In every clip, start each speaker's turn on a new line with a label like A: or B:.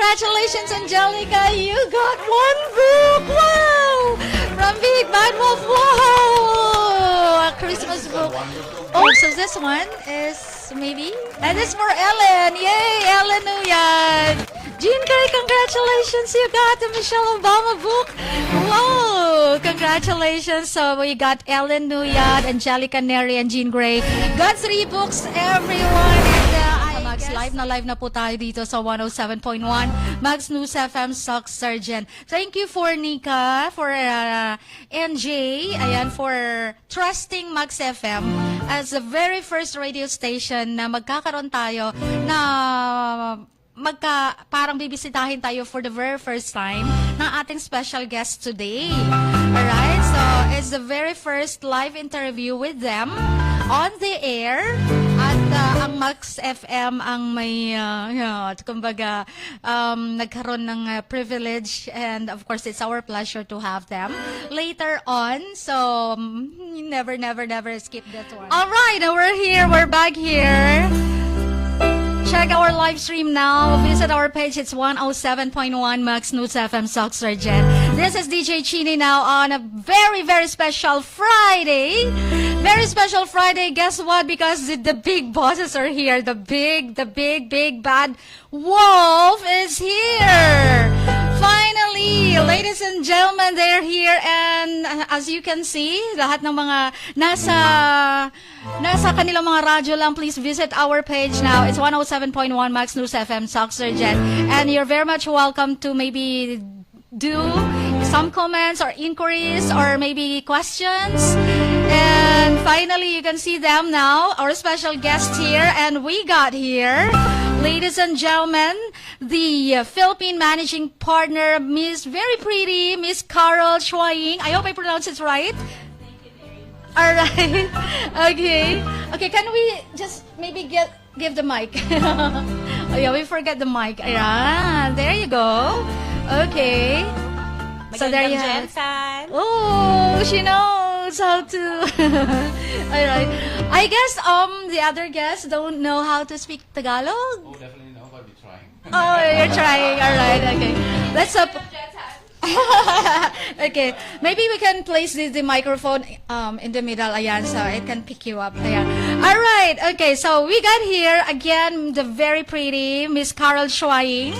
A: Congratulations, Angelica. You got one book. Wow! From Big Bad Wolf. Wow! A Christmas book. Oh, so this one is maybe? And it's for Ellen. Yay! Ellen Nuyan. Jean Gray, congratulations. You got the Michelle Obama book. Wow! Congratulations. So we got Ellen Nuyan, Angelica Neri, and Jean Gray. Got 3 books, everyone. And Max, live na po tayo dito sa 107.1 Max News FM Stock Sergeant. Thank you for Nika, for NJ, ayan, for trusting Max FM as the very first radio station na magkakaroon tayo na parang bibisitahin tayo for the very first time ng ating special guest today. Alright, so it's the very first live interview with them on the air. At ang Max FM ang may, kumbaga, nagkaroon ng privilege, and of course, it's our pleasure to have them later on. So, never skip that one. Alright, we're here, we're back here. Check our live stream now. Visit our page. It's 107.1 Max News FM Stock Sergeant. This is DJ Cheenee now on a very, very special Friday. Very special Friday. Guess what? Because the big bosses are here. The big bad wolf is here. Finally, ladies and gentlemen, they're here, and as you can see, lahat ng mga nasa kanilang mga radyo lang, please visit our page now. It's 107.1 Max News FM Stock Sergeant, and you're very much welcome to maybe do some comments or inquiries or maybe questions. And finally, you can see them now, our special guest here, and we got here, ladies and gentlemen, the Philippine managing partner, very pretty, Ms Carol Chuaying. I hope I pronounced it right. All right. Okay. Okay. Can we just maybe give the mic? Oh yeah, we forget the mic. Yeah. There you go. Okay. So there you have. Oh, she knows how to. All right. I guess the other guests don't know how to speak Tagalog.
B: Oh, definitely no. I'll be trying.
A: Oh, you're trying. All right. Okay. Let's up. Okay, maybe we can place the microphone in the middle, ayan, so it can pick you up. Ayan. All right, okay, so we got here again the very pretty Ms Carol Chuaying,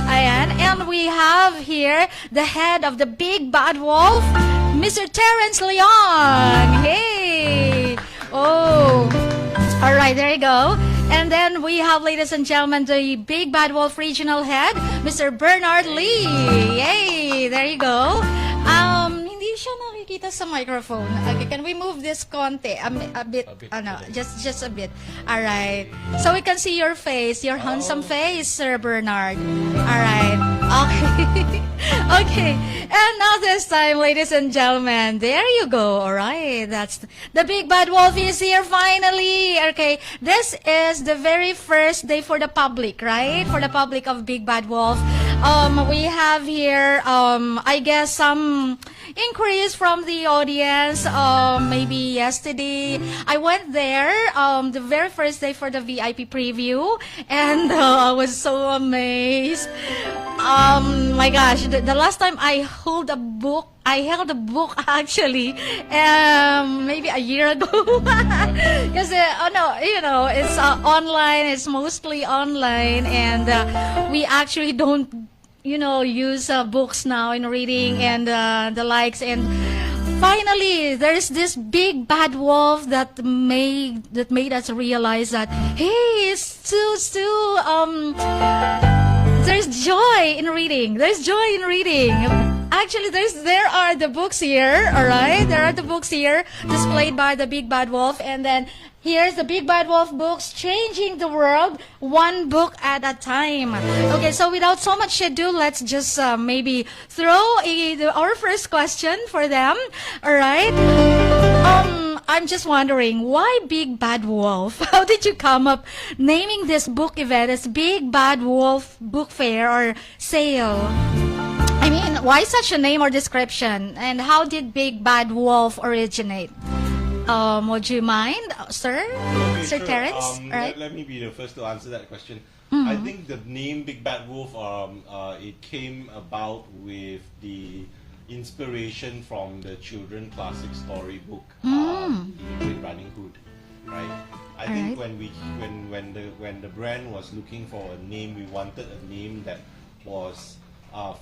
A: ayan, and we have here the head of the Big Bad Wolf, Mr. Terence Leong. Hey, oh, all right, there you go. And then we have, ladies and gentlemen, the Big Bad Wolf Regional Head, Mr. Bernard Lee. Yay! There you go. Hindi siya nakikita sa microphone. Okay, can we move this konti? A bit. Just a bit. All right. So we can see your face, your handsome face, Sir Bernard. All right. Okay. Okay. And now this time, ladies and gentlemen, there you go. All right. That's the Big Bad Wolf is here finally. Okay. This is the very first day for the public, right? For the public of Big Bad Wolf. We have here, I guess, some inquiries from the audience. Maybe yesterday, I went there, the very first day for the VIP preview, and I was so amazed. My gosh, the last time I held a book actually, maybe a year ago. Because, it's online, it's mostly online, and we actually don't, use books now in reading and the likes. And finally, there's this Big Bad Wolf that made us realize that, hey, it's still, there's joy in reading. There's joy in reading. Actually, there are the books here, all right? There are the books here displayed by the Big Bad Wolf. And then here's the Big Bad Wolf books, changing the world one book at a time. Okay, so without so much ado, let's just maybe throw our first question for them, all right? I'm just wondering, why Big Bad Wolf? How did you come up naming this book event as Big Bad Wolf Book Fair or Sale? I mean, why such a name or description? And how did Big Bad Wolf originate? Would you mind, sir?
C: Okay,
A: Sir
C: sure.
A: Terence? Right?
C: Let me be the first to answer that question. I think the name Big Bad Wolf, it came about with the inspiration from the children classic storybook, The Red Riding Hood, right? I think when the brand was looking for a name, we wanted a name that was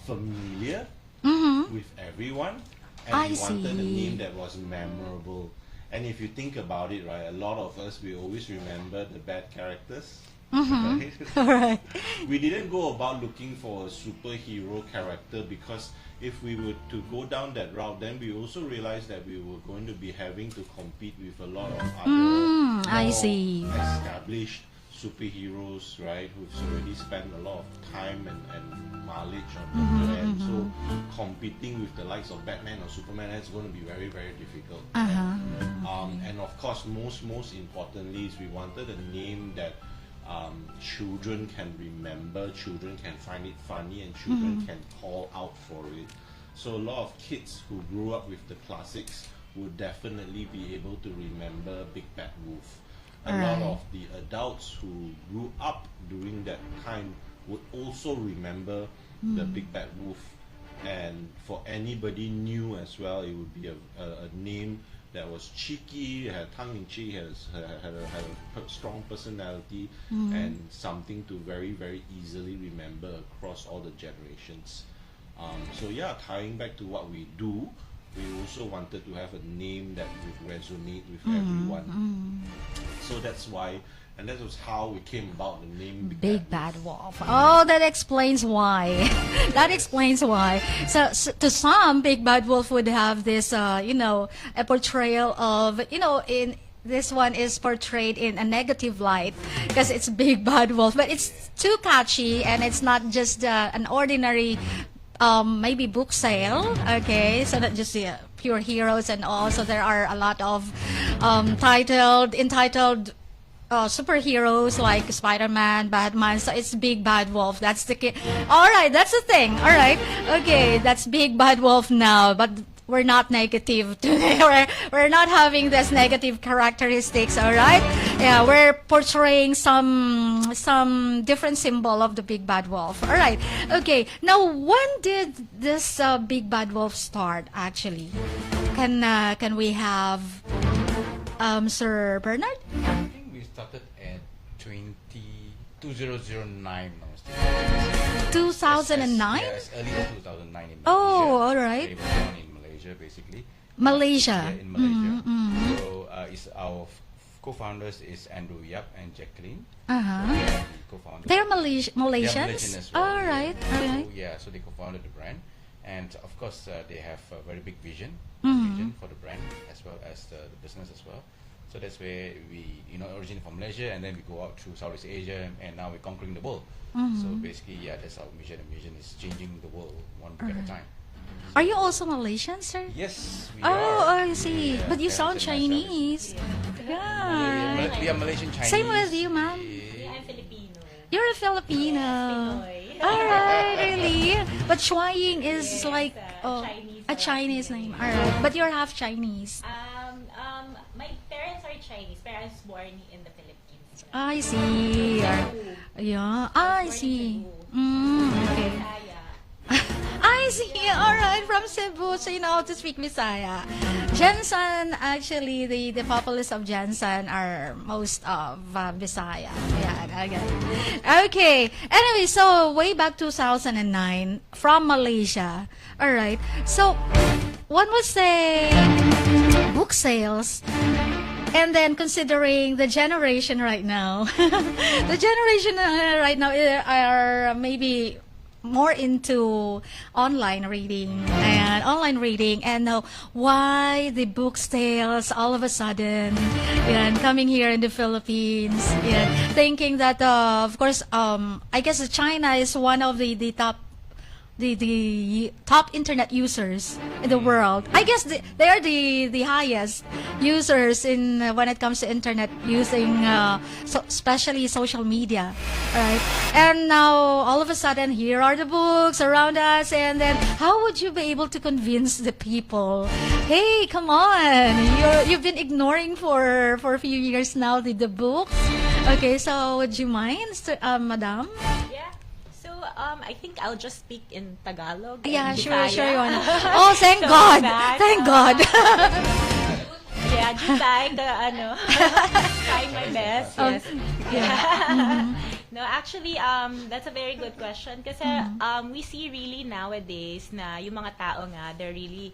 C: familiar with everyone, and we wanted a name that was memorable. And if you think about it, right, a lot of us, we always remember the bad characters. Right?
A: Alright.
C: We didn't go about looking for a superhero character, because if we were to go down that route, then we also realized that we were going to be having to compete with a lot of other
A: I
C: more
A: see.
C: established superheroes, right, who've already spent a lot of time and mileage on the brand. So competing with the likes of Batman or Superman, that's going to be very, very difficult. And of course, most importantly, is we wanted a name that children can remember, children can find it funny, and children can call out for it. So a lot of kids who grew up with the classics would definitely be able to remember Big Bad Wolf. A lot of the adults who grew up during that time would also remember the Big Bad Wolf. And for anybody new as well, it would be a name that was cheeky, had tongue-in-cheek, had a strong personality, and something to very, very easily remember across all the generations. So yeah, tying back to what we do, we also wanted to have a name that would resonate with everyone. So that's why, and that was how we came about the name
A: Big Bad Wolf. Oh, that explains why. That explains why. So, to some, Big Bad Wolf would have this, a portrayal of, in this one is portrayed in a negative light because it's Big Bad Wolf, but it's too catchy, and it's not just an ordinary maybe book sale, okay, so not just pure heroes and all. So there are a lot of entitled superheroes like Spider-Man, Batman. So it's Big Bad Wolf. That's the key. All right, that's the thing. All right, okay, that's Big Bad Wolf now, but we're not negative today. We're not having this negative characteristics. All right, yeah, we're portraying some different symbol of the Big Bad Wolf. All right, okay. Now, when did this Big Bad Wolf start? Actually, can we have Sir Bernard?
B: I think we started at 2009.
A: 2009?
B: Yes, early 2009 in Malaysia.
A: Oh, all right.
B: They were born in Malaysia, basically.
A: Malaysia.
B: Yeah, in Malaysia. So it's our co-founders is Andrew Yap and Jacqueline. So they are the co-founders.
A: They're
B: They are
A: Malaysians?
B: Malaysian as well.
A: All right, all right.
B: So, yeah, so they co-founded the brand, and of course they have a very big vision for the brand as well as the business as well. So that's where we, originate from Malaysia, and then we go out through Southeast Asia, and now we're conquering the world. So basically, yeah, that's our mission. The mission is changing the world one book at a time.
A: Are you also Malaysian, sir?
B: Yes, we
A: Oh,
B: are.
A: I see.
B: Yeah,
A: But you
B: Terence
A: sound
B: and myself.
A: Chinese. Yeah.
B: We are Malaysian Chinese.
A: Same with you, ma'am.
D: Yeah, I'm Filipino.
A: You're a Filipino.
D: Pinoy.
A: All right, really? But Chuaying is like
D: Chinese
A: a Chinese name. All right. But you're half Chinese.
D: My parents are Chinese. Parents born in the Philippines.
A: I see. Yeah, I see. Okay.
D: Bisaya.
A: I see. All right, from Cebu, so you know how to speak Bisaya. Jensen, actually, the populace of Jensen are most of Bisaya. Yeah, okay. Anyway, so way back 2009 from Malaysia. All right. So one would say book sales. And then considering the generation right now, the generation right now are maybe more into online reading and why the book sales all of a sudden coming here in the Philippines, thinking that of course I guess China is one of the top internet users in the world. I guess they are the highest users in when it comes to internet using especially social media, right? And now all of a sudden here are the books around us, and then how would you be able to convince the people, hey, come on, you've been ignoring for a few years now the books, Okay, so would you mind, Madam?
D: Yeah. So, I think I'll just speak in Tagalog.
A: Yeah,
D: and
A: sure,
D: Bisaya.
A: sure, you wanna. Oh, thank
D: So
A: God.
D: that,
A: Thank God.
D: Yeah, just trying to, trying my best, yes. No, actually, that's a very good question kasi we see really nowadays na yung mga tao nga, they're really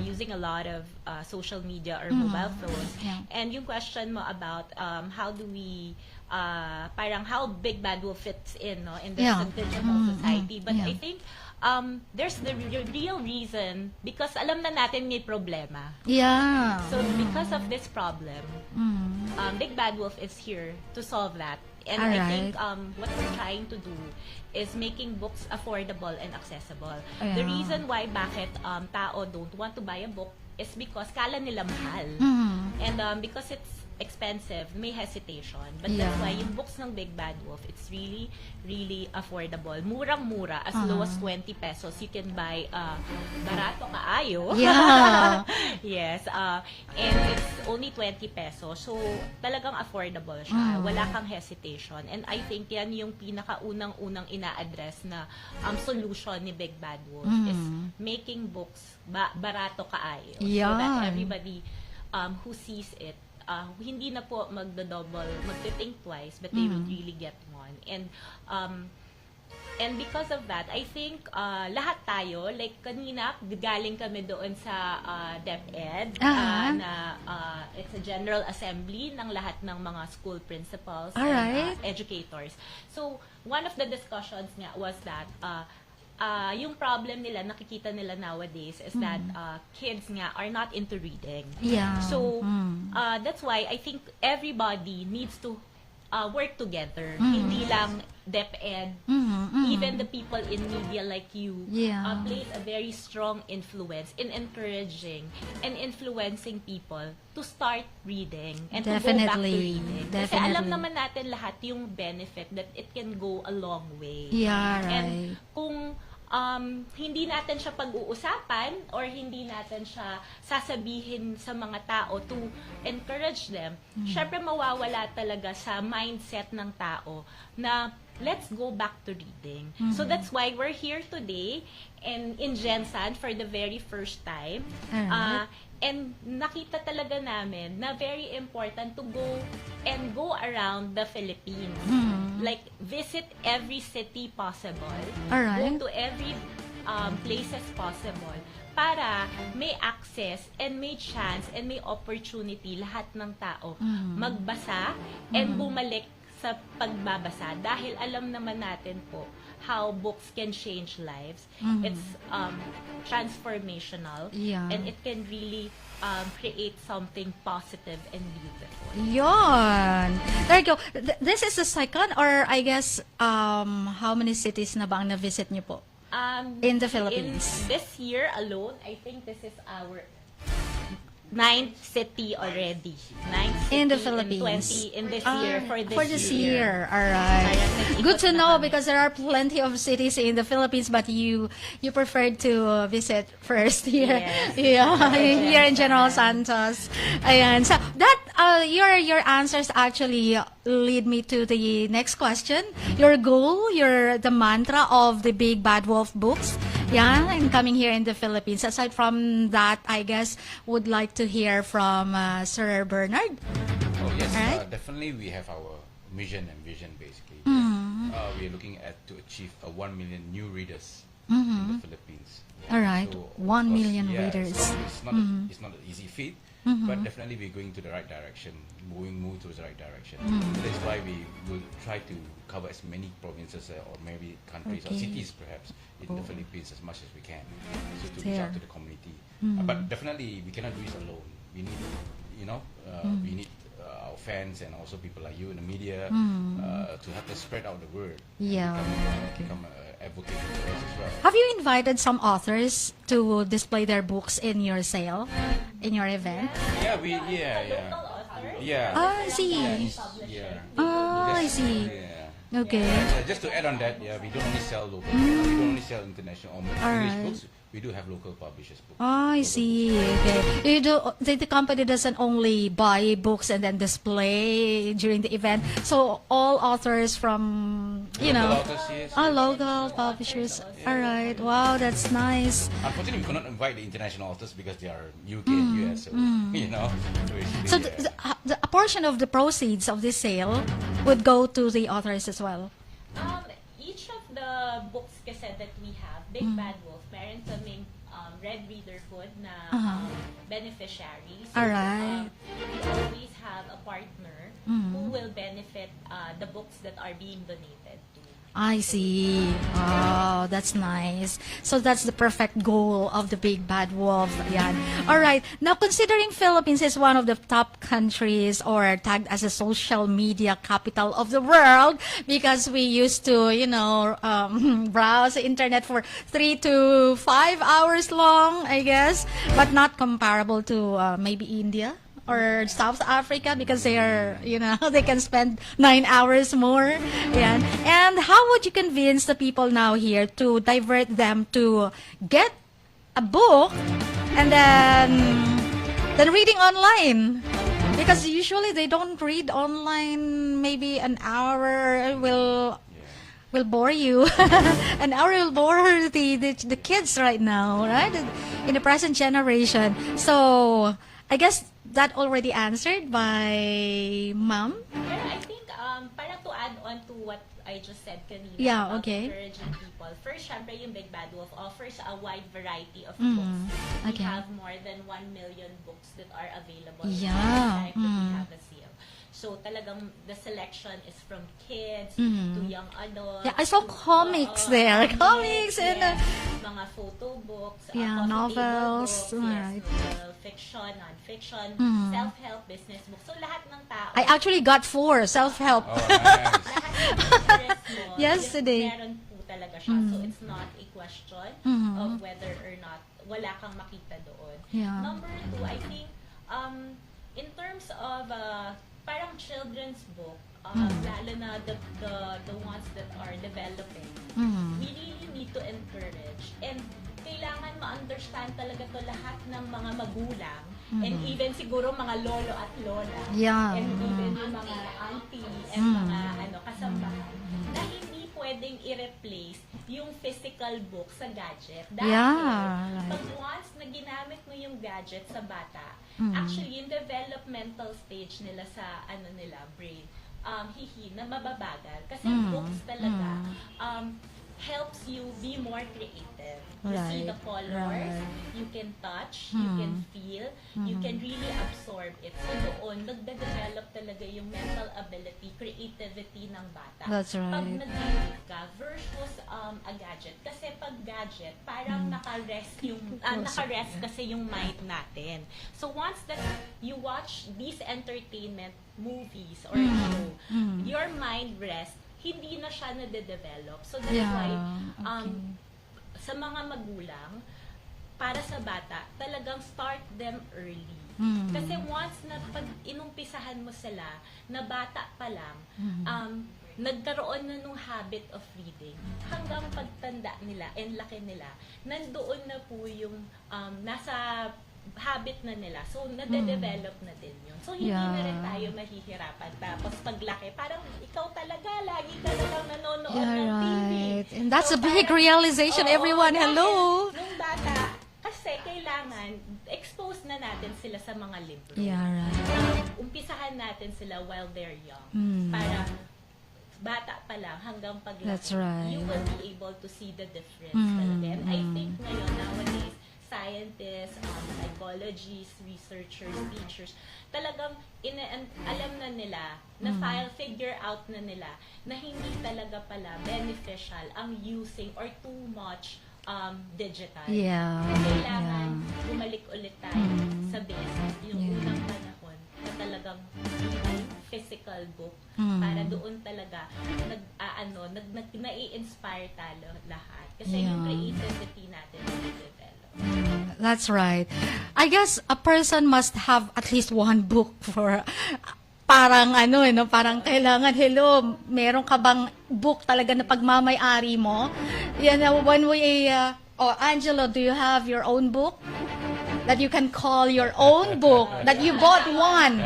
D: using a lot of social media or mobile phones.
A: Yeah.
D: And yung question mo about how do we parang how Big Bad Wolf fits in no in the
A: Yeah.
D: digital society. But
A: Yeah.
D: I think there's the real reason because alam na natin may problema.
A: Yeah.
D: So because of this problem, Big Bad Wolf is here to solve that. And I think what we're trying to do is making books affordable and accessible. The
A: Yeah.
D: reason why bakit tao don't want to buy a book is because kala nila mahal. And because it's expensive, may hesitation. But that's why yung books ng Big Bad Wolf, it's really, really affordable. Murang-mura, as low as 20 pesos. You can buy barato kaayo.
A: Yeah.
D: Yes. And it's only 20 pesos. So, talagang affordable siya. Wala kang hesitation. And I think yan yung pinakaunang-unang ina-address na solution ni Big Bad Wolf is making books barato kaayo. So that
A: Yan.
D: everybody who sees it hindi na po magte-think twice, but they will really get one. And because of that, I think lahat tayo, like kanina, galing kami doon sa DepEd, na it's a general assembly ng lahat ng mga school principals and educators. So, one of the discussions nga was that yung problem nila, nakikita nila nowadays is that kids nga are not into reading.
A: Yeah.
D: So, that's why I think everybody needs to work together. Hindi lang DepEd, even the people in media like you plays a very strong influence in encouraging and influencing people to start reading and to go back to reading. Kasi alam naman natin lahat yung benefit that it can go a long way.
A: Yeah, right.
D: And kung hindi natin siya pag-uusapan or hindi natin siya sasabihin sa mga tao to encourage them, syempre mawawala talaga sa mindset ng tao na let's go back to reading. So that's why we're here today and in Gensan for the very first time. And nakita talaga namin na very important to go around the Philippines. Like, visit every city possible.
A: Alright.
D: Go to every places possible para may access and may chance and may opportunity lahat ng tao magbasa and bumalik sa pagbabasa dahil alam naman natin po how books can change lives. It's transformational and it can really create something positive and beautiful.
A: Yon. There you go. This is the second or I guess how many cities na ba ang na-visit niyo po? In the Philippines.
D: In this year alone, I think this is our 9th city already. 9th city
A: In the Philippines.
D: In this year, for this
A: year. All right. Good to know because there are plenty of cities in the Philippines, but you preferred to visit first here.
D: Yes.
A: Yeah, here in General Santos. Ayan. So that your answers actually lead me to the next question. Your goal, the mantra of the Big Bad Wolf books. Yeah, and coming here in the Philippines. Aside from that, I guess would like to hear from Sir Bernard.
B: Oh yes,
A: Right.
B: definitely we have our mission and vision basically. We are looking at to achieve 1 million new readers in the Philippines.
A: All right,
B: of
A: 1
B: course,
A: million
B: yeah,
A: readers.
B: So it's not an easy feat, but definitely we're going to the right direction, move towards the right direction. That's why we will try to cover as many provinces or maybe countries or cities perhaps in the Philippines as much as we can, so to reach out to the community. But definitely we cannot do this alone. We need, we need our fans and also people like you in the media to help us spread out the word.
A: Yeah.
B: Become advocate for us as well.
A: Have you invited some authors to display their books in your sale, in your event?
B: Yeah,
D: Local authors.
B: yeah.
A: Ah, I see.
B: Yeah.
A: Oh, I see.
B: Yeah.
A: Okay.
B: Just to add on that, yeah, we don't only sell local, we don't only sell international or English
A: Alright.
B: books. We do have local publishers books.
A: Oh, I
B: Local
A: see. Okay. The company doesn't only buy books and then display during the event. So all authors from,
B: Local authors, yes, yes.
A: local publishers. All right. Wow, that's nice.
B: Unfortunately, we cannot invite the international authors because they are UK and US. So, you know, basically,
A: So a portion of the proceeds of this sale would go to the authors as well.
D: Each of the books kasi that we have, Big Bad Wolf, meron kaming Red Readerhood na beneficiaries.
A: Alright.
D: We always have a partner who will benefit the books that are being donated to.
A: I see. Oh, that's nice. So that's the perfect goal of the Big Bad Wolf. Yan. All right. Now, considering Philippines is one of the top countries or tagged as a social media capital of the world because we used to, browse the internet for 3 to 5 hours long, I guess, but not comparable to maybe India or South Africa because they are, they can spend 9 hours more. Yeah. And how would you convince the people now here to divert them to get a book and then reading online? Because usually they don't read online. Maybe an hour will bore you. An hour will bore the kids right now, right? In the present generation. So I guess that already answered by Mom.
D: Pero I think, para to add on to what I just said kanina
A: Yeah,
D: about
A: okay.
D: encouraging people. First, syempre, yung Big Bad Wolf offers a wide variety of books.
A: Okay.
D: We have more than 1 million books that are available
A: Yeah,
D: at the time that we have a sale. So talagang the selection is from kids to young adults.
A: Yeah, I saw
D: to,
A: comics there. Comics and
D: mga photo books,
A: yeah,
D: coffee
A: novels,
D: table books,
A: right.
D: yes, novel, fiction, non-fiction, self-help, business books. So lahat ng tao.
A: I actually got 4 self-help.
B: Oh, nice.
D: Lahat ng interest mo,
A: Yesterday.
D: meron po talaga siya. So it's not a question of whether or not wala kang makita doon.
A: Yeah.
D: Number 2, I think in terms of parang children's book, lalo na the ones that are developing, we really need to encourage and kailangan ma-understand talaga to lahat ng mga magulang and even siguro mga lolo at lola
A: Yeah.
D: and even yung mga auntie and mga kasambahan na hindi pwedeng i-replace yung physical book sa gadget. Dahil
A: Yeah, right.
D: pag once na ginamit mo yung gadget sa bata, actually yung developmental stage nila sa brain, na mababagal. Kasi books talaga helps you be more creative. You see the
A: Right,
D: colors,
A: right.
D: you can touch, you can feel, you can really absorb it. So doon, nagde-develop talaga yung mental ability, creativity ng bata.
A: That's right.
D: Pag nag-read ka versus a gadget. Kasi pag gadget, parang naka-rest kasi yung mind natin. So once that you watch these entertainment movies or show, your mind rests, hindi na siya nade-develop. So that's why sa mga magulang, para sa bata, talagang start them early. Kasi once na pag inumpisahan mo sila, na bata pa lang, nagkaroon na nung habit of reading, hanggang pagtanda nila and laki nila, nandoon na po yung nasa habit na nila. So, nade-develop na din yun. So, hindi na rin tayo mahihirapan. Tapos, paglaki, parang ikaw talaga, lagi ka na lang nanonood ng TV.
A: Right. And that's
D: So,
A: a big
D: parang-
A: realization,
D: Oo,
A: everyone.
D: dahil
A: Hello.
D: Nung bata, kasi kailangan, expose na natin sila sa mga libro.
A: Yeah, right.
D: Umpisahan natin sila while they're young. Para bata pa lang hanggang paglaki,
A: That's right.
D: you will be able to see the difference talaga. And I think ngayon, nowadays, scientists, psychologists, researchers, teachers, talagang alam na nila, figure out na nila, na hindi talaga pala beneficial ang using or too much digital.
A: Yeah.
D: Kailangan bumalik ulit tayo sa basic, yung unang panahon, na talagang physical book, para doon talaga nai-inspire tayo lahat. Kasi yung creativity natin nai-develop.
A: That's right. I guess a person must have at least one book parang parang kailangan, hello, meron ka bang book talaga na pagmamay-ari mo? When we, Angelo, do you have your own book? That you can call your own book, that you bought one.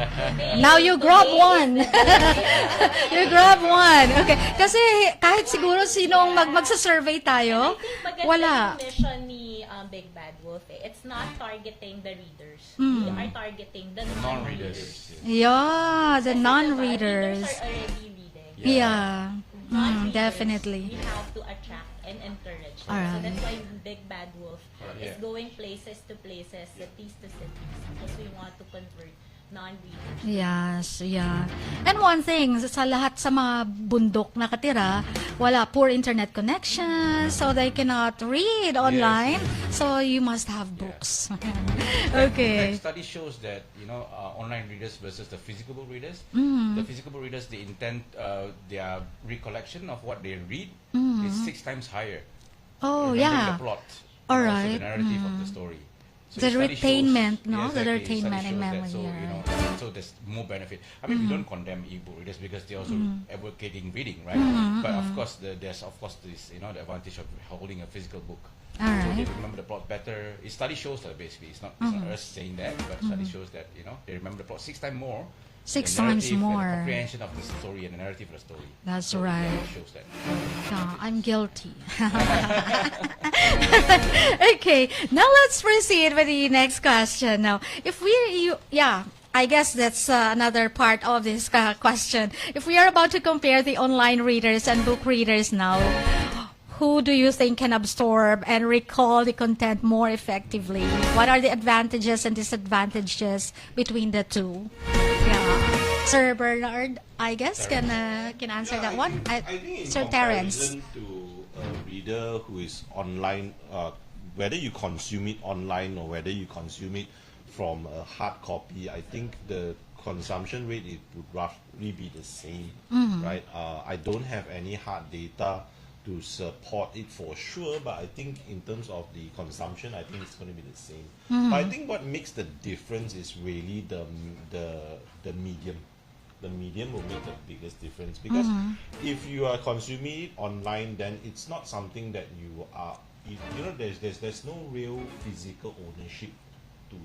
A: Now you grab one. You grab one. Okay. Kasi kahit siguro sinong magsa-survey tayo,
D: Maganda
A: wala.
D: yung mission ni Big Bad Wolf. It's not targeting the readers. We are targeting the non-readers.
A: Yeah, the
D: Kasi
A: non-readers.
D: Readers are already reading.
A: Yeah.
D: Non-readers,
A: Definitely.
D: We have to attract and encourage them.
A: Alright.
D: So that's why Big Bad Wolf is
B: Yeah.
D: going places to places, cities to cities, because we want to convert non-readers.
A: Yes, yeah. And one thing, sa lahat sa mga bundok nakatira, wala poor internet connection, so they cannot read online. So you must have books. Okay.
B: In fact, study shows that online readers versus the physical book readers.
A: Mm-hmm.
B: The physical readers, the intent, their recollection of what they read is 6 times higher.
A: Oh,
B: Remembering
A: yeah.
B: the plot,
A: All
B: and also
A: right.
B: the narrative of the story. So
A: The
B: study
A: retainment,
B: shows,
A: no?
B: Yeah,
A: The
B: exactly.
A: retainment
B: Study
A: in
B: shows that,
A: memory,
B: so
A: yeah,
B: so there's more benefit. I mean, we don't condemn e-book readers because they're also advocating reading, right? But of course, there's this the advantage of holding a physical book.
A: All
B: So they
A: right.
B: remember the plot better. Study shows that basically it's not us saying that, but study shows that they remember the plot 6 times more.
A: 6
B: the
A: times
B: narrative and
A: more.
B: The comprehension of the story and the narrative of the story.
A: That's
B: So
A: right.
B: It shows that.
A: Yeah, I'm guilty. Okay, now let's proceed with the next question. Now, I guess that's another part of this question. If we are about to compare the online readers and book readers now, who do you think can absorb and recall the content more effectively? What are the advantages and disadvantages between the two? Yeah. Sir Bernard, I guess, can answer that one.
C: I think in
A: Sir Terence.
C: comparison to a reader who is online, whether you consume it online or whether you consume it from a hard copy, I think the consumption rate it would roughly be the same, right? I don't have any hard data to support it for sure, but I think in terms of the consumption, I think it's going to be the same. But I think what makes the difference is really the medium. The medium will make the biggest difference because if you are consuming it online, then it's not something that you are. There's no real physical ownership to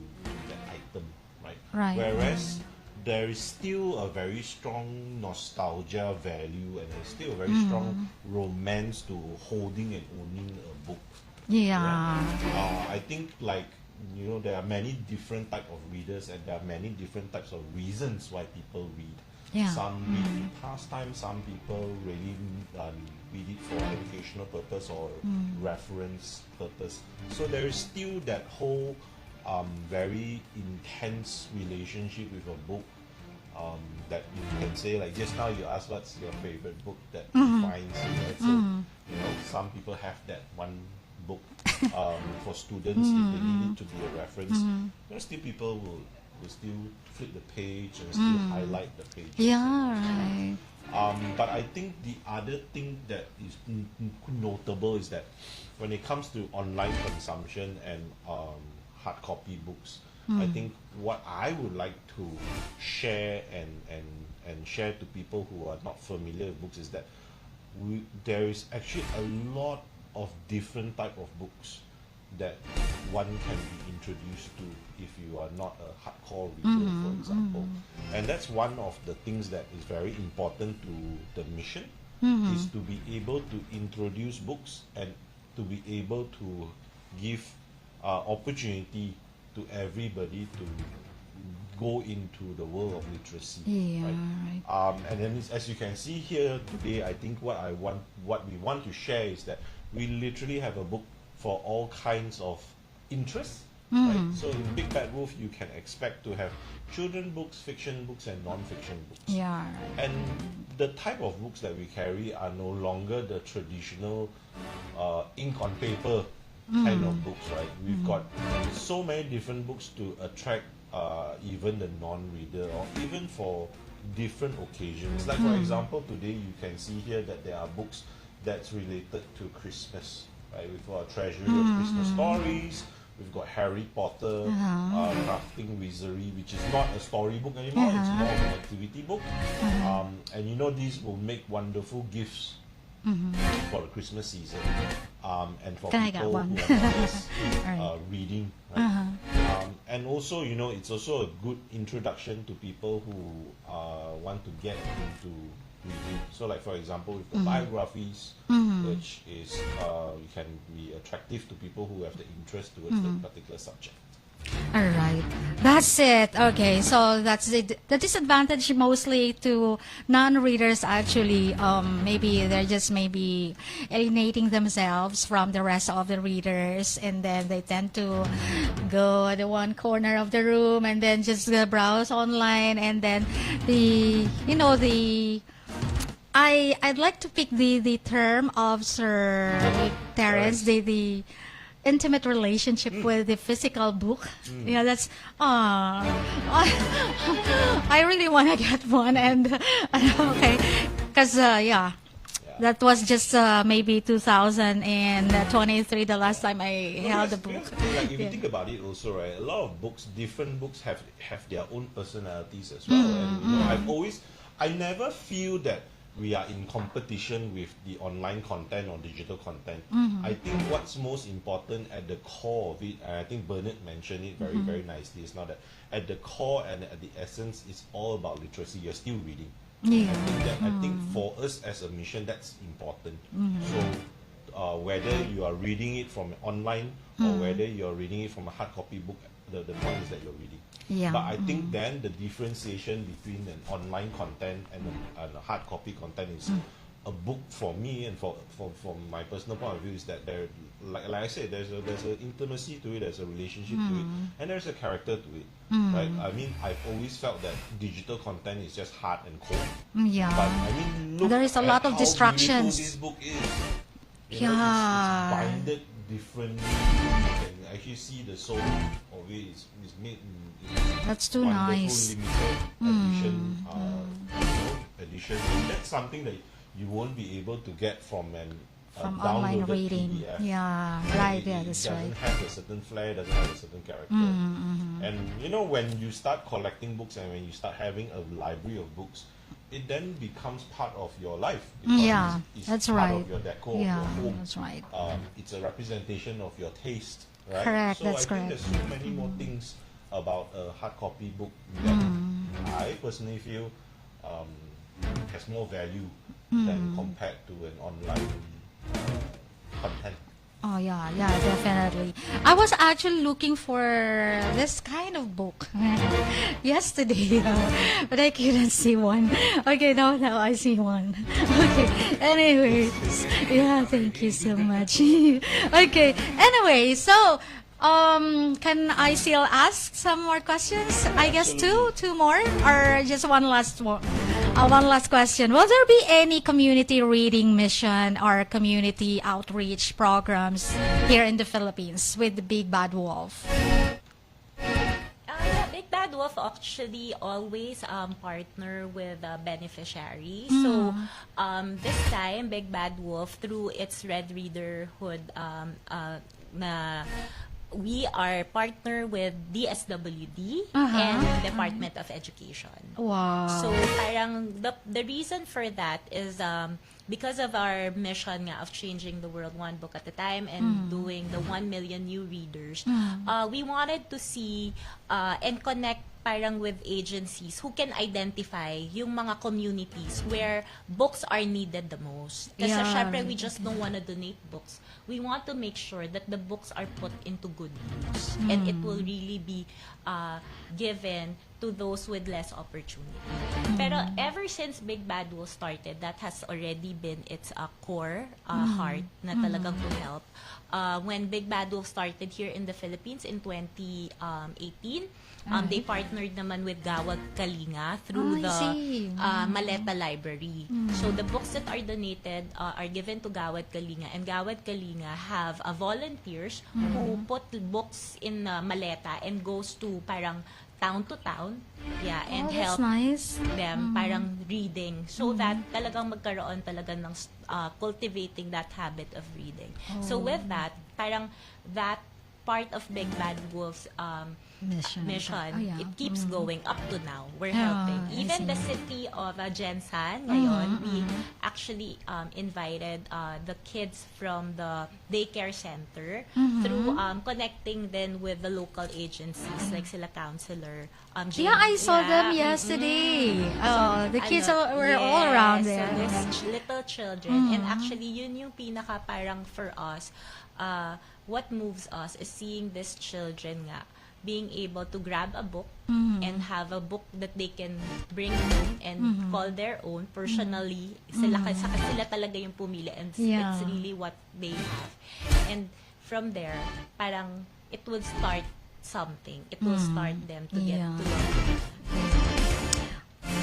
C: that item, right?
A: Right.
C: Whereas there is still a very strong nostalgia value and there's still a very strong romance to holding and owning a book.
A: Yeah.
C: I think there are many different type of readers and there are many different types of reasons why people read.
A: Yeah.
C: Some read for pastime, some people really read it for educational purpose or reference purpose. So there is still that whole very intense relationship with a book that you can say, like just now you asked what's your favorite book that defines you, right? So some people have that one book for students if they need it to be a reference. Still people will still flip the page and still highlight the page.
A: Yeah, right.
C: But I think the other thing that is notable is that when it comes to online consumption and hard copy books, I think what I would like to share and share to people who are not familiar with books is that there is actually a lot of different type of books that one can be introduced to if you are not a hardcore reader, for example. And that's one of the things that is very important to the mission, is to be able to introduce books and to be able to give opportunity to everybody to go into the world of literacy.
A: Yeah,
C: right? And then as you can see here today, I think what we want to share is that we literally have a book for all kinds of interests. Right? So in Big Bad Wolf, you can expect to have children books, fiction books, and non-fiction books.
A: Yeah, right.
C: And the type of books that we carry are no longer the traditional ink on paper kind of books, right? We've got so many different books to attract even the non-reader or even for different occasions. Like for example, today you can see here that there are books that's related to Christmas, right? We've got a treasury of Christmas stories. We've got Harry Potter, Crafting Wizardry, which is not a storybook anymore. It's more of an activity book. And you know, these will make wonderful gifts for the Christmas season, and for
A: Can I get
C: people
A: one?
C: who are not just,
A: Right.
C: reading. Right? And also, you know, it's also a good introduction to people who want to get into reading. So, like for example, with the biographies, which is can be attractive to people who have the interest towards the particular subject.
A: All right. That's it. Okay. So that's it. The disadvantage mostly to non-readers actually, maybe they're just maybe alienating themselves from the rest of the readers, and then they tend to go at the one corner of the room and then just browse online, and then I'd like to pick the term of Sir Terence, the intimate relationship with the physical book. Yeah, that's I really want to get one, and okay, because that was just maybe 2023 the last time I held the book.
C: Like if you think about it, also, right, a lot of books, different books have their own personalities as well. And you know, I never feel that we are in competition with the online content or digital content. I think what's most important at the core of it, and I think Bernard mentioned it very, very nicely, is not that at the core and at the essence, it's all about literacy. You're still reading.
A: Yeah.
C: I think for us as a mission, that's important. So whether you are reading it from online or whether you're reading it from a hard copy book, the point is that you're reading.
A: Yeah.
C: But I think then the differentiation between an online content and a hard copy content is a book for me, and from my personal point of view, is that there, like I said, there's an intimacy to it, there's a relationship to it, and there's a character to it. Right? I mean, I've always felt that digital content is just hard and cold.
A: Yeah.
C: But I mean, look
A: There is a
C: at
A: lot of
C: how
A: distractions.
C: beautiful this book is. You know,
A: Yeah.
C: it's binded differently. You can actually see the soul of it is made in
A: That's too
C: wonderful
A: nice.
C: limited edition. Edition. And that's something that you won't be able to get from an
A: From online
C: downloaded
A: reading.
C: PDF.
A: Yeah, right. Yeah, that's
C: It
A: right.
C: doesn't have a certain flair, doesn't have a certain character. And you know, when you start collecting books and when you start having a library of books, it then becomes part of your life. Because
A: Yeah,
C: it's
A: that's
C: part
A: right.
C: of your decor,
A: Yeah,
C: of your home.
A: that's right.
C: It's a representation of your taste, right?
A: Correct,
C: So
A: that's
C: I think
A: correct.
C: there's so many more things about a hard copy book that I personally feel has more value than compared to an online content.
A: Oh yeah, definitely. I was actually looking for this kind of book yesterday, but I couldn't see one. Okay, now I see one. Okay, anyways, yeah, thank you so much. Okay, anyway, so can I still ask some more questions? I guess two more, or just one last one. One last question. Will there be any community reading mission or community outreach programs here in the Philippines with the Big Bad Wolf?
D: Yeah, Big Bad Wolf actually always partner with beneficiaries. So this time, Big Bad Wolf, through its Red Readerhood, we are partner with DSWD and Department of Education.
A: Wow.
D: So parang the reason for that is because of our mission nga of changing the world one book at a time and doing the 1 million new readers, we wanted to see and connect parang with agencies who can identify yung mga communities where books are needed the most. Kasi
A: Yeah.
D: syempre, we just don't want to donate books. We want to make sure that the books are put into good use and it will really be given to those with less opportunity. Pero ever since Big Bad Wolf started, that has already been its core heart na talagang to help. When Big Bad Wolf started here in the Philippines in 2018, they partnered naman with Gawad Kalinga through
A: I
D: the
A: see.
D: Maleta Library. So the books that are donated are given to Gawad Kalinga, and Gawad Kalinga have volunteers who put books in Maleta and goes to parang town to town, and
A: Oh, that's
D: help
A: nice.
D: them parang reading so that talagang magkaroon talaga ng cultivating that habit of reading. So with that, parang that part of Big Bad Wolf's
A: Mission.
D: mission.
A: Oh, yeah.
D: It keeps going up to now. We're
A: Ah,
D: helping.
A: I
D: Even
A: see.
D: the city of Jensan, ngayon, we actually invited the kids from the daycare center through connecting them with the local agencies like sila counselor.
A: Yeah, I saw them
D: yeah,
A: yesterday. Oh, the kids were
D: yes,
A: all around there.
D: So these little children. And actually, yun yung pinaka parang for us, what moves us is seeing these children nga being able to grab a book and have a book that they can bring home and call their own personally. Sila talaga yung pumili, and
A: Yeah.
D: it's really what they have. And from there, parang it will start something. It will start them to get
A: Yeah.
D: to learn.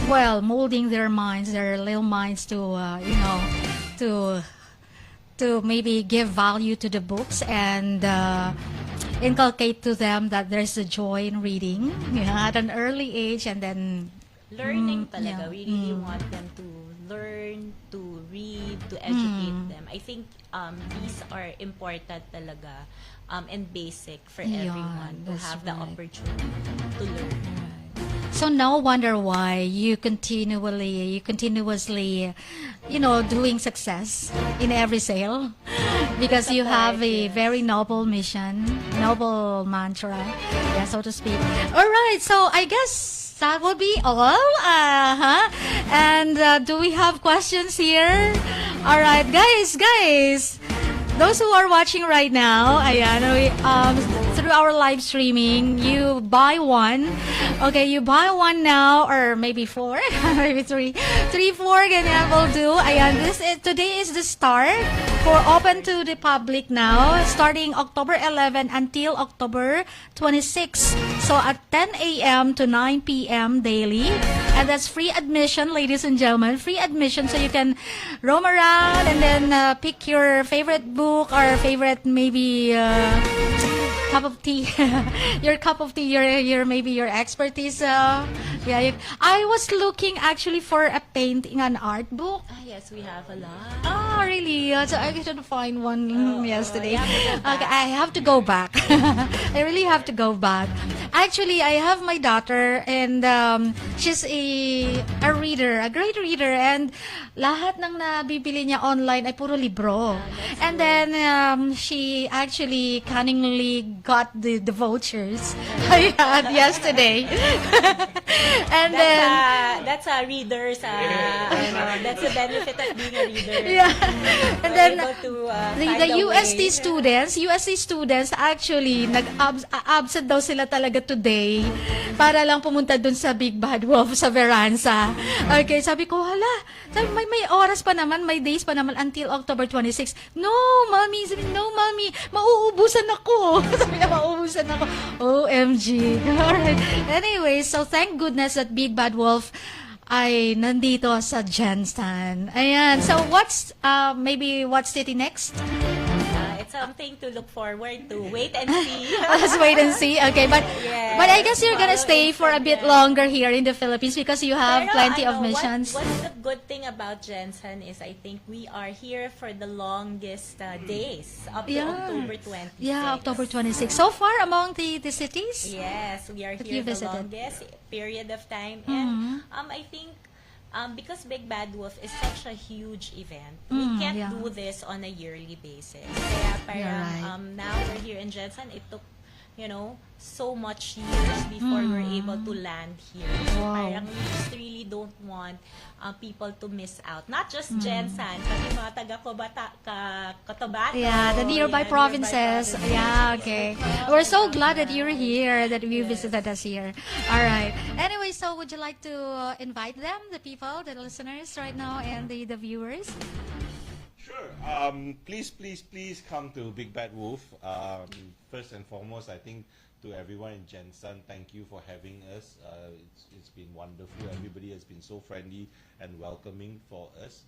A: Well, molding their minds, their little minds to, to maybe give value to the books and inculcate to them that there's a joy in reading, at an early age, and then
D: Learning talaga.
A: yeah.
D: We really want them to learn, to read, to educate them. I think these are important talaga and basic for
A: Yeah,
D: everyone to
A: that's
D: have the
A: right.
D: opportunity to learn.
A: so no wonder why you continuously, doing success in every sale, because you have a
D: Yes.
A: very noble mission, noble mantra, yeah, so to speak. All right, so I guess that will be all. And do we have questions here? All right, guys. Those who are watching right now, ayan, through our live streaming, you buy one. Okay, you buy one now, or maybe four, maybe three, four, ganyan will do. Ayan, today is the start for open to the public now, starting October 11 until October 26. So at 10 a.m. to 9 p.m. daily. And that's free admission, ladies and gentlemen. Free admission, so you can roam around and then pick your favorite book or favorite maybe cup of tea. Your cup of tea, your maybe your expertise. I was looking actually for a painting, an art book.
D: Yes, we have a lot.
A: Oh, really? So I couldn't find one yesterday.
D: you have to go back.
A: Okay, I have to go back. I really have to go back. Actually, I have my daughter, and she's a reader, a great reader, and lahat ng nabibili niya online ay puro libro. And then she actually cunningly got the vouchers I had yesterday. And then
D: That's a reader's, that's the benefit of being a reader.
A: yeah. And then
D: Able to,
A: the
D: find a
A: UST
D: way.
A: students actually nag-absent daw sila talaga today para lang pumunta dun sa Big Bad Wolf sa Veranza. Okay, sabi ko, hala, may oras pa naman, may days pa naman until October 26. No, mommy, mauubusan ako. Sabi niya, mauubusan ako. OMG. Alright. Anyway, so thank goodness that Big Bad Wolf ay nandito sa Jensen. Ayan. So what's city next?
D: It's something to look forward to. Wait and see.
A: Let's wait and see. Okay, but
D: Yes.
A: but I guess you're gonna
D: Follow
A: stay for a bit
D: Instagram.
A: longer here in the Philippines because you have
D: Pero
A: plenty of
D: ano,
A: missions.
D: What's the good thing about Jensen is I think we are here for the longest days up to October 26.
A: Yeah, October 26. So far among the cities?
D: Yes, we are
A: That
D: here
A: you
D: the
A: visited.
D: longest period of time. And I think because Big Bad Wolf is such a huge event, we can't
A: yeah.
D: do this on a yearly basis. Kaya parang,
A: right.
D: now we're here in Jensen, it took, so much years before we're able to land here. So
A: Wow.
D: parang we just really don't want people to miss out. Not just Jensen, pati mga Cotabato.
A: Yeah, the nearby provinces. Yeah, okay. We're so glad that you're here, that you visited us here. All right. Anyway, so would you like to invite them, the people, the listeners right now, and the viewers?
C: Sure. Please come to Big Bad Wolf. First and foremost, I think to everyone in Jensen, thank you for having us. It's been wonderful. Everybody has been so friendly and welcoming for us.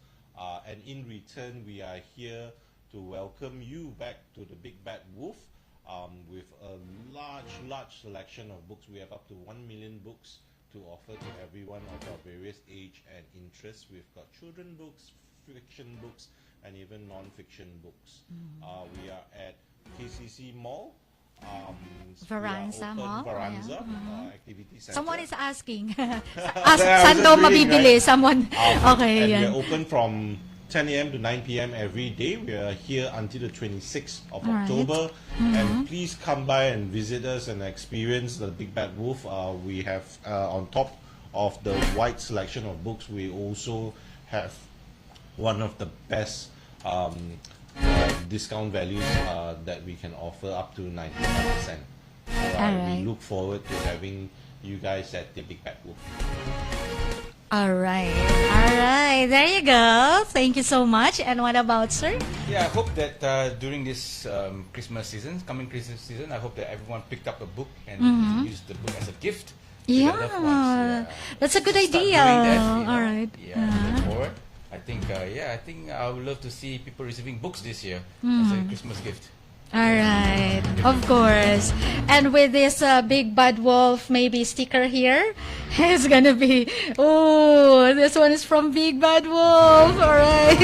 C: And in return, we are here to welcome you back to the Big Bad Wolf with a large selection of books. We have up to 1 million books to offer to everyone of our various age and interests. We've got children books, fiction books, and even non-fiction books. We are at KCC Mall,
A: Varanza
C: we are
A: Mall?
C: open Varanza
A: Yeah.
C: Activity Center.
A: Someone is asking.
C: Yeah,
A: Saan
C: I was
A: daw
C: just reading,
A: mabibili?
C: right?
A: Someone. Okay,
C: And
A: yan.
C: we're open from 10 a.m. to 9 p.m. every day. We are here until the 26th of
A: All right.
C: October. And please come by and visit us and experience the Big Bad Wolf. We have, on top of the wide selection of books, we also have one of the best discount values that we can offer, up to 95%.
A: Alright.
C: We look forward to having you guys at the Big Bad Wolf.
A: All right. All right. There you go. Thank you so much. And what about, sir?
B: Yeah, I hope that during this coming Christmas season, I hope that everyone picked up a book and used the book as a gift to their loved ones.
A: Yeah. That's a good
B: Start
A: idea.
B: doing that, you know.
A: All right.
B: Yeah, look forward. I think I would love to see people receiving books this year as a Christmas gift.
A: All right, of course. And with this Big Bad Wolf maybe sticker here, it's gonna be, oh, this one is from Big Bad Wolf. All right.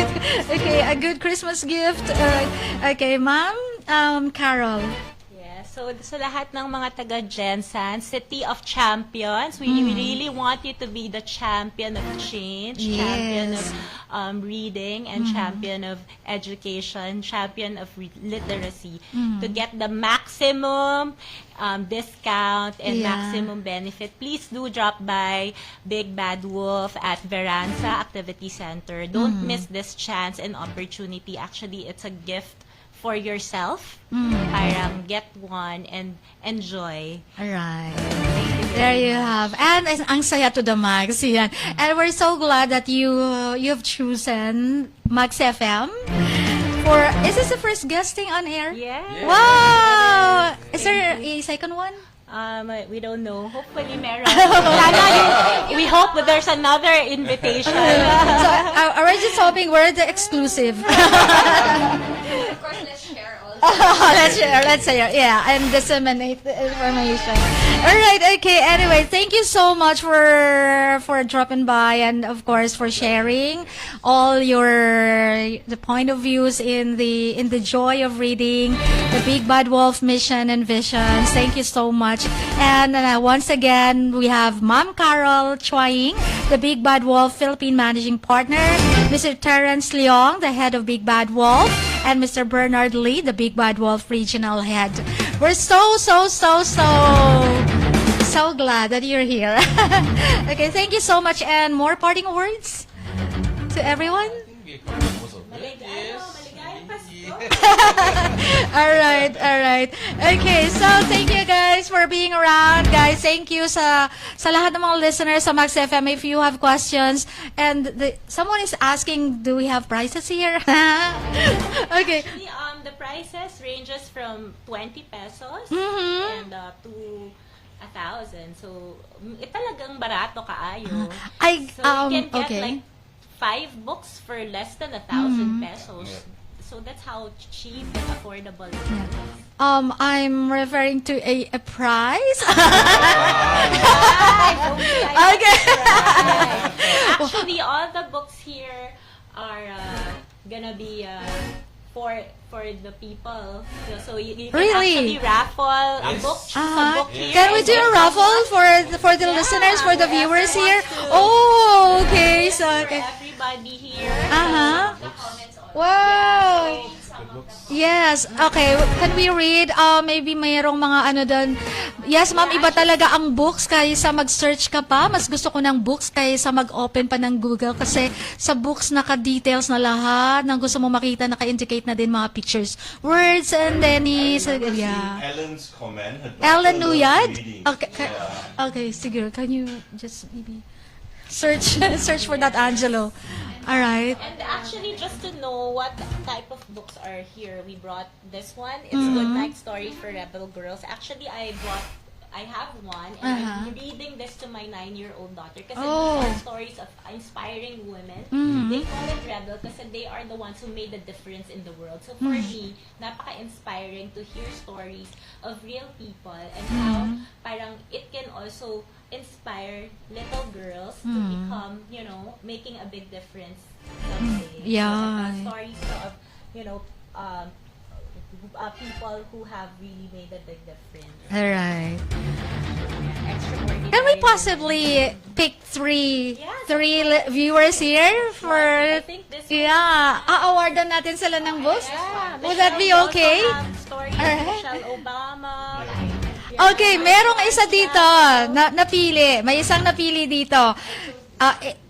A: Okay, a good Christmas gift. All right. Okay, Ma'am, Carol.
D: Yeah, so sa lahat ng mga taga Gensan, City of Champions, we really want you to be the champion of change, champion
A: Yes.
D: of reading, and champion of education, champion of literacy, to get the maximum discount and
A: Yeah.
D: maximum benefit. Please do drop by Big Bad Wolf at Veranza Activity Center. Don't miss this chance and opportunity. Actually, it's a gift for yourself. Parang get one and enjoy.
A: All right. There you have. And ang saya to the max. Yan. And we're so glad that you've chosen Max FM for, is this the first guesting on air?
D: Yeah.
A: Wow! Is there a second one?
D: We don't know. Hopefully meron. Sana we hope that there's another invitation.
A: So, we're just hoping we're the exclusive.
E: Of course, let's share also.
A: Let's share. Yeah, and disseminate the information. All right, okay. Anyway, thank you so much for dropping by, and of course for sharing all the point of views in the joy of reading, the Big Bad Wolf mission and visions. Thank you so much. And once again, we have Ma'am Carol Chuaying, the Big Bad Wolf Philippine Managing Partner, Mr. Terence Leong, the head of Big Bad Wolf, and Mr. Bernard Lee, the Big Bad Wolf Regional Head. We're so glad that you're here. Okay, thank you so much. And more parting words to everyone?
B: We covered most of it.
A: All right. Okay, so thank you guys for being around. Guys, thank you sa lahat ng mga listeners sa Max FM. If you have questions, and someone is asking, do we have prices here? Okay.
D: Actually, the prices ranges from 20 pesos and to 1,000. So, talagang barato kaayo. So, you can get
A: okay.
D: like 5 books for less than 1,000 pesos. So that's how cheap and affordable it is.
A: I'm referring to a price.
D: Okay. Actually, all the books here are gonna be for the people. So you can
A: Really?
D: actually raffle a book, choose a book here.
A: Can we do a
D: and
A: raffle for the listeners, for the viewers here? Oh, okay. So,
D: for
A: okay.
D: everybody here.
A: Wow. Yes. Okay. Can we read? Maybe mayroong mga ano doon. Yes, ma'am. Iba talaga ang books kaysa mag-search ka pa. Mas gusto ko ng books kaysa mag-open pa ng Google. Kasi sa books, naka-details na lahat. Nang gusto mo makita, naka-indicate na din mga pictures. Words and then yeah.
C: Ellen's comment. Her
A: Ellen
C: daughter loves
A: Nuyad?
C: reading.
A: Okay. Okay, sige. Can you just maybe search for that, Angelo? All right.
D: And actually, just to know what type of books are here, we brought this one. It's Good Night Story for Rebel Girls. Actually, I have one, and I'm reading this to my 9-year-old daughter kasi these are stories of inspiring women. They call it Rebel kasi they are the ones who made the difference in the world. So for me, napaka-inspiring to hear stories of real people and how parang it can also inspire little girls to become, making a big difference someday.
A: Yeah.
D: So, stories of, people who have really made a big difference.
A: All right.
D: Extraordinary.
A: Can we possibly pick three viewers here for
D: I think this
A: a-awardan natin sila ng books?
D: Yeah,
A: Would that be
D: Michelle, we
A: okay?
D: also have stories of
A: Alright.
D: Michelle Obama.
A: Okay, merong isa dito na napili. May isang napili dito.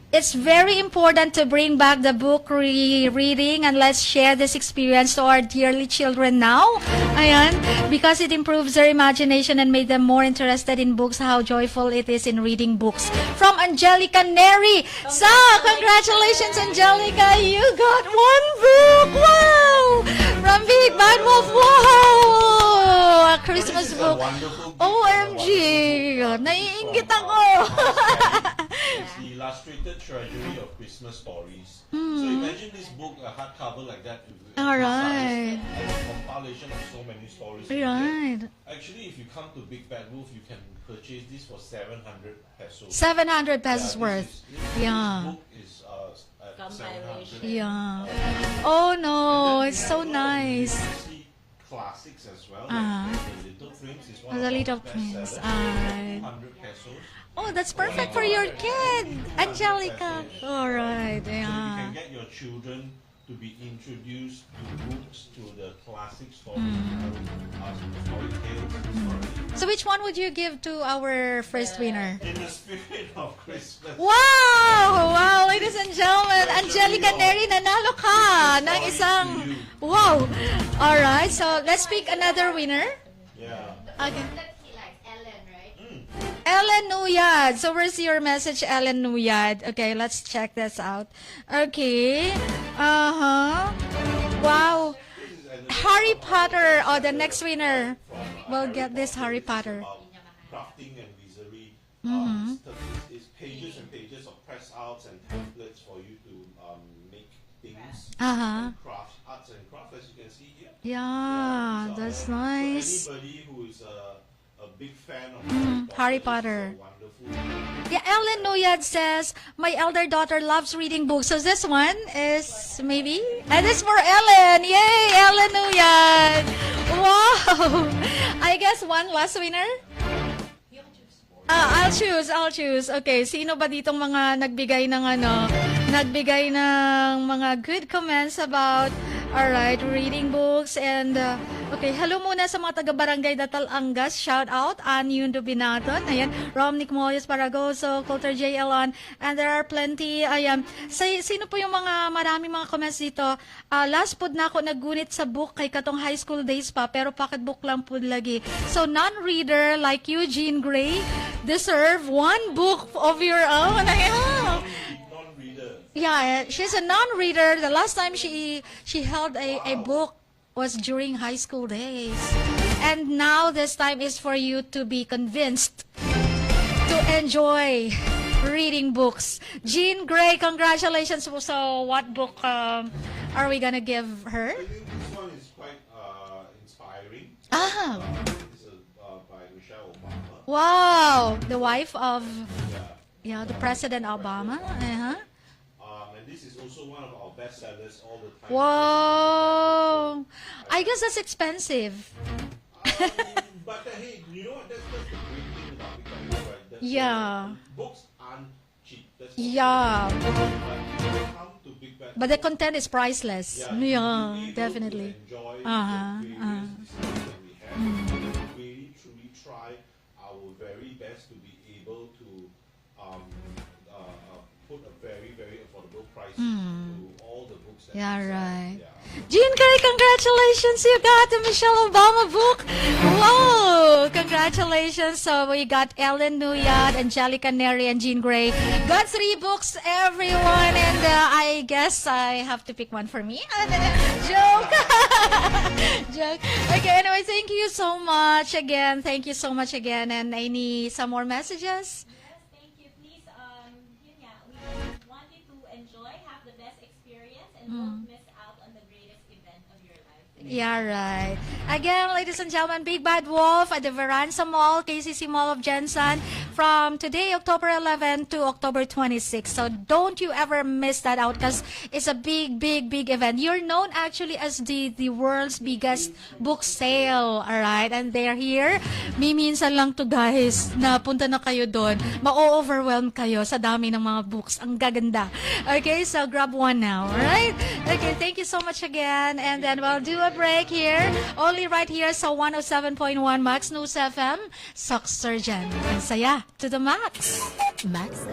A: It's very important to bring back the book reading and let's share this experience to our dearly children now. Ayan, because it improves their imagination and made them more interested in books. How joyful it is in reading books. From Angelica Neri. So, congratulations, Angelica. You got one book. Wow! From Big Bad Wolf. Wow! A Christmas
C: This is a
A: book.
C: wonderful gift,
A: OMG! Naiingit ako.
C: It's the illustrated treasury of Christmas stories. So imagine this book, a hardcover like that.
A: Alright.
C: And a compilation of so many stories.
A: Right.
C: Actually, if you come to Big Bad Wolf, you can purchase this for 700 pesos.
A: 700 pesos
C: Yeah,
A: worth.
C: This
A: Yeah.
C: book is at
D: Compilation.
C: 700.
A: Yeah. Oh no, it's so nice.
C: See classics as well.
A: Uh-huh.
C: Like the Little Prince is one
A: The
C: of
A: Little
C: our
A: Prince.
C: bestsellers. 100 pesos.
A: Oh, that's perfect for your kid, Angelica. All right.
C: So you
A: Yeah.
C: can get your children to be introduced to books, to the classic stories, story tales.
A: So which one would you give to our first winner?
C: In the spirit of Christmas.
A: Wow! Wow, ladies and gentlemen, Angelica Neri, nanalo ka ng isang... Wow! Alright, so let's pick another winner.
C: Yeah.
A: Okay.
E: That he likes Ellen, right?
A: Ellen Nuyad. So where's your message, Ellen Nuyad? Okay, let's check this out. Okay. Uh-huh. Wow. Harry Potter. Oh, the next winner will get this Harry Potter.
C: About crafting and wizardry. It's pages and pages of press outs and templates for you to make things.
A: Uh-huh.
C: And craft, arts and crafts, as you can see here.
A: Yeah, that's nice.
C: So anybody who is a big fan of
A: Harry Potter.
C: this is a wonderful.
A: Yeah, Ellen Nuyad says, my elder daughter loves reading books. So this one is maybe? And it's for Ellen. Yay, Ellen Nuyad. Wow. I guess one last winner? I'll choose. Okay, sino ba ditong mga nagbigay ng mga good comments about, alright, reading books and, okay, hello muna sa mga taga-barangay Datal Angas, shout out, Anyun Dubinaton, ayan, Romnick Moyes Paragoso, Coulter J. Elon, and there are plenty, ayan, sino po yung mga maraming mga comments dito? Last pod na ako naggunit sa book kay katong high school days pa, pero pocketbook lang pod lagi. So, non-reader like Eugene Gray deserve one book of your own. Ayan.
C: Non-reader.
A: Yeah, she's a non-reader. The last time she held a book was during high school days. And now this time is for you to be convinced to enjoy reading books. Jean Gray, congratulations. So what book are we gonna give her?
C: I think this one is quite inspiring.
A: Ah,
C: This is by Michelle Obama.
A: wow. The wife of the President Obama. Uh-huh.
C: And this is also one of our best sellers all the time.
A: Whoa. I guess that's expensive.
C: But hey, you know what? That's the great thing about Big Bad, right?
A: Yeah.
C: Books aren't cheap. That's
A: Yeah.
C: But when you come to Big Bad,
A: But the content is priceless.
C: you'll be
A: Yeah,
C: able
A: definitely.
C: to enjoy
A: Uh-huh,
C: the various designs that we have. We really truly try our very best to be able to put a very, very affordable price to all the books that
A: Yeah,
C: we sell.
A: right.
C: Yeah.
A: Jean Gray, congratulations! You got the Michelle Obama book. Whoa! Congratulations. So we got Ellen Nuyad, Angelica Neri, and Jean Gray. Got 3 books, everyone. And I guess I have to pick one for me. Joke. Joke. Okay, anyway, thank you so much again. Thank you so much again. And I need some more messages.
D: Yes, thank you. Please, yun nga, we want you to enjoy, have the best experience, and don't miss out on the greatest event of your life.
A: Yeah, right. Again, ladies and gentlemen, Big Bad Wolf at the Veranza Mall, KCC Mall of Jensen. from today, October 11 to October 26. So don't you ever miss that out because it's a big, big, big event. You're known actually as the world's biggest book sale, alright? And they're here. Minsan lang to guys, na punta na kayo doon. Ma-overwhelm kayo sa dami ng mga books. Ang gaganda. Okay, so grab one now, alright? Okay, thank you so much again. And then we'll do a break here. Only right here sa 107.1 Max News FM. Sock Surgeon. Ang saya to the max.
F: Max